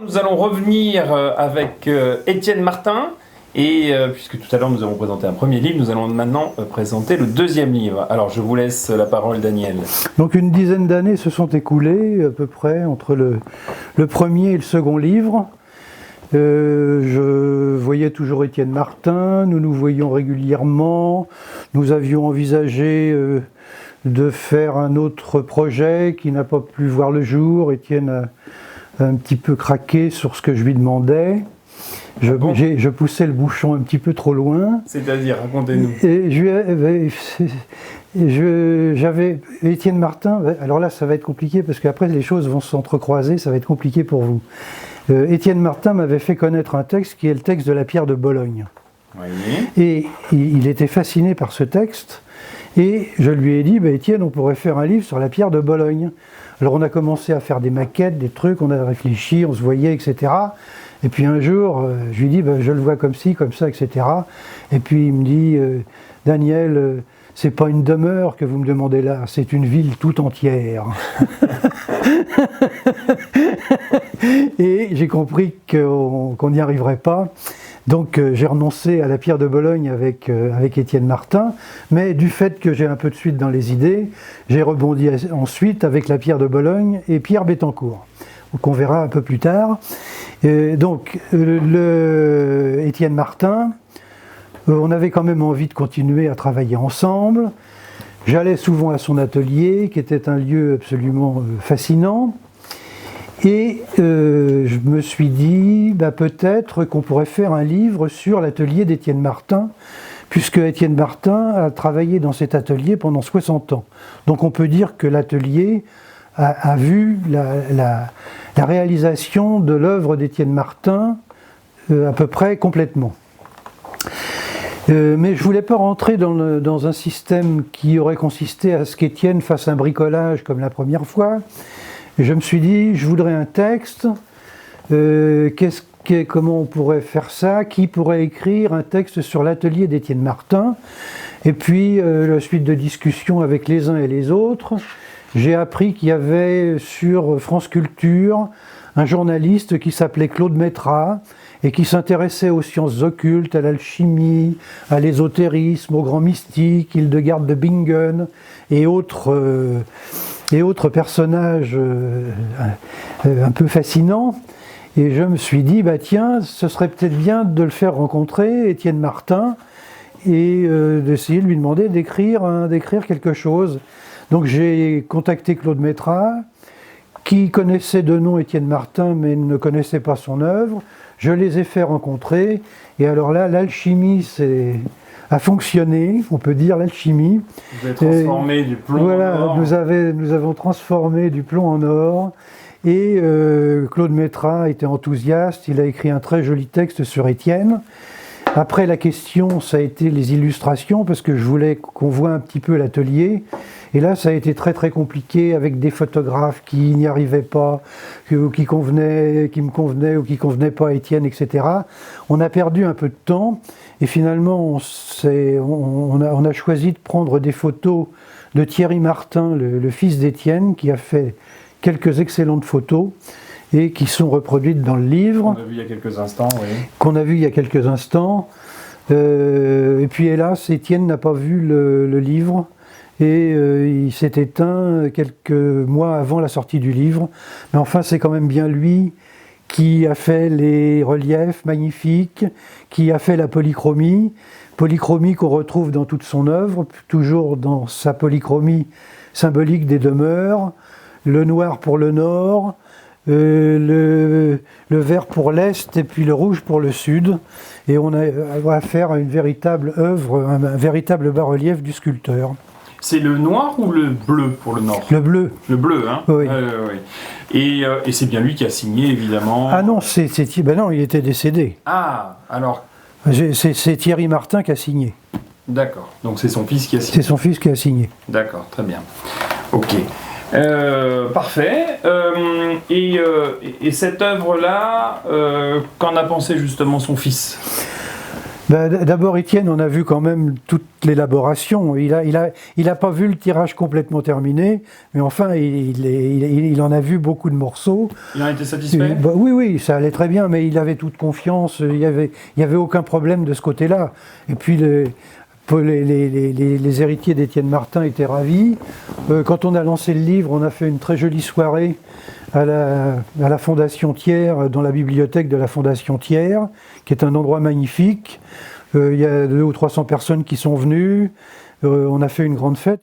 Nous allons revenir avec Étienne Martin et puisque tout à l'heure nous avons présenté un premier livre, nous allons maintenant présenter le deuxième livre. Alors je vous laisse la parole, Daniel. Donc une dizaine d'années se sont écoulées à peu près entre le premier et le second livre. Je voyais toujours Étienne Martin, nous nous voyions régulièrement, nous avions envisagé de faire un autre projet qui n'a pas pu voir le jour. Étienne a un petit peu craqué sur ce que je lui demandais. Je poussais le bouchon un petit peu trop loin. C'est-à-dire, racontez-nous. Et j'avais Étienne Martin, alors là ça va être compliqué parce qu'après les choses vont s'entrecroiser, ça va être compliqué pour vous. Étienne Martin m'avait fait connaître un texte qui est le texte de la pierre de Bologne. Oui. Et il était fasciné par ce texte. Et je lui ai dit, Étienne, on pourrait faire un livre sur la pierre de Bologne. Alors on a commencé à faire des maquettes, des trucs, on a réfléchi, on se voyait, etc. Et puis un jour, je lui dis, je le vois comme ci, comme ça, etc. Et puis il me dit, Daniel, c'est pas une demeure que vous me demandez là, c'est une ville tout entière. Et j'ai compris qu'on n'y arriverait pas. Donc j'ai renoncé à la pierre de Bologne avec Étienne Martin, mais du fait que j'ai un peu de suite dans les idées, j'ai rebondi ensuite avec la pierre de Bologne et Pierre Bettencourt, qu'on verra un peu plus tard. Donc Étienne Martin, on avait quand même envie de continuer à travailler ensemble. J'allais souvent à son atelier, qui était un lieu absolument fascinant. Et je me suis dit, peut-être qu'on pourrait faire un livre sur l'atelier d'Étienne Martin, puisque Étienne Martin a travaillé dans cet atelier pendant 60 ans. Donc on peut dire que l'atelier a vu la réalisation de l'œuvre d'Étienne Martin à peu près complètement. Mais je ne voulais pas rentrer dans un système qui aurait consisté à ce qu'Étienne fasse un bricolage comme la première fois. Je me suis dit, je voudrais un texte, comment on pourrait faire ça, qui pourrait écrire un texte sur l'atelier d'Étienne Martin, et puis la suite de discussion avec les uns et les autres. J'ai appris qu'il y avait sur France Culture un journaliste qui s'appelait Claude Métras, et qui s'intéressait aux sciences occultes, à l'alchimie, à l'ésotérisme, aux grands mystiques, Hildegarde de Bingen, et autres personnages un peu fascinants. Et je me suis dit, tiens, ce serait peut-être bien de le faire rencontrer, Étienne Martin, et d'essayer de lui demander d'écrire quelque chose. Donc j'ai contacté Claude Métras, qui connaissait de nom Étienne Martin, mais ne connaissait pas son œuvre. Je les ai fait rencontrer, et alors là, l'alchimie a fonctionné, on peut dire l'alchimie. Vous avez transformé du plomb en or. Nous avons transformé du plomb en or, et Claude Métras était enthousiaste, il a écrit un très joli texte sur Étienne. Après, la question, ça a été les illustrations, parce que je voulais qu'on voit un petit peu l'atelier. Et là, ça a été très très compliqué avec des photographes qui n'y arrivaient pas, qui me convenaient ou qui convenaient pas à Étienne, etc. On a perdu un peu de temps, et finalement, on a choisi de prendre des photos de Thierry Martin, le fils d'Étienne, qui a fait quelques excellentes photos, et qui sont reproduites dans le livre. Qu'on a vu il y a quelques instants, oui. Qu'on a vu il y a quelques instants. Et puis hélas, Étienne n'a pas vu le livre, et il s'est éteint quelques mois avant la sortie du livre. Mais enfin, c'est quand même bien lui qui a fait les reliefs magnifiques, qui a fait la polychromie qu'on retrouve dans toute son œuvre, toujours dans sa polychromie symbolique des demeures, le noir pour le nord, le vert pour l'est et puis le rouge pour le sud. Et on a affaire à une véritable œuvre, un véritable bas-relief du sculpteur. C'est le noir ou le bleu pour le nord? Le bleu. Le bleu, hein? Oui. Oui. Et c'est bien lui qui a signé, évidemment. Ah non, non, il était décédé. Ah, alors... C'est Thierry Martin qui a signé. D'accord, donc c'est son fils qui a signé. C'est son fils qui a signé. D'accord, très bien. Ok. Parfait. Et cette œuvre-là, qu'en a pensé justement son fils? D'abord, Étienne, on a vu quand même toute l'élaboration. Il a pas vu le tirage complètement terminé, mais enfin, il en a vu beaucoup de morceaux. Il en était satisfait? Oui, ça allait très bien, mais il avait toute confiance. Il y avait aucun problème de ce côté-là. Et puis, les héritiers d'Étienne Martin étaient ravis. Quand on a lancé le livre, on a fait une très jolie soirée à la Fondation Thiers, dans la bibliothèque de la Fondation Thiers, qui est un endroit magnifique. Il y a 200 ou 300 personnes qui sont venues. On a fait une grande fête.